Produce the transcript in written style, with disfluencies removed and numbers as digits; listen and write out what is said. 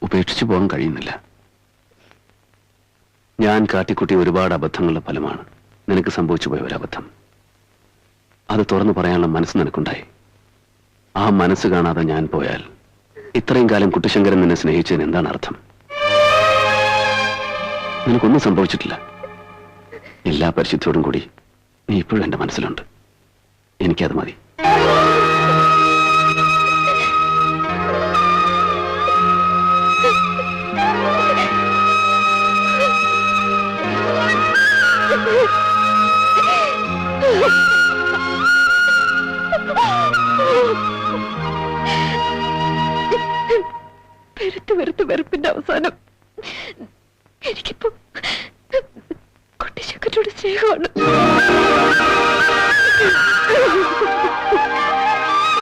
ഉപേക്ഷിച്ചു പോകാൻ കഴിയുന്നില്ല. ഞാൻ കാട്ടിക്കുട്ടിയ ഒരുപാട് അബദ്ധങ്ങളുടെ ഫലമാണ് നിനക്ക് സംഭവിച്ചു പോയ ഒരബദ്ധം. അത് തുറന്നു പറയാനുള്ള മനസ്സ് നിനക്കുണ്ടായി. ആ മനസ്സ് കാണാതെ ഞാൻ പോയാൽ ഇത്രയും കാലം കുട്ടിശങ്കരൻ നിന്നെ സ്നേഹിച്ചതിന് എന്താണ് അർത്ഥം? നിനക്കൊന്നും സംഭവിച്ചിട്ടില്ല. എല്ലാ പരിശുദ്ധിയോടും കൂടി നീ ഇപ്പോഴും എന്റെ മനസ്സിലുണ്ട്. എനിക്കത് മതി. വെറുപ്പിന്റെ അവസാനം എനിക്കിപ്പോ കുട്ടിശങ്കരനോട് സ്നേഹമാണ്.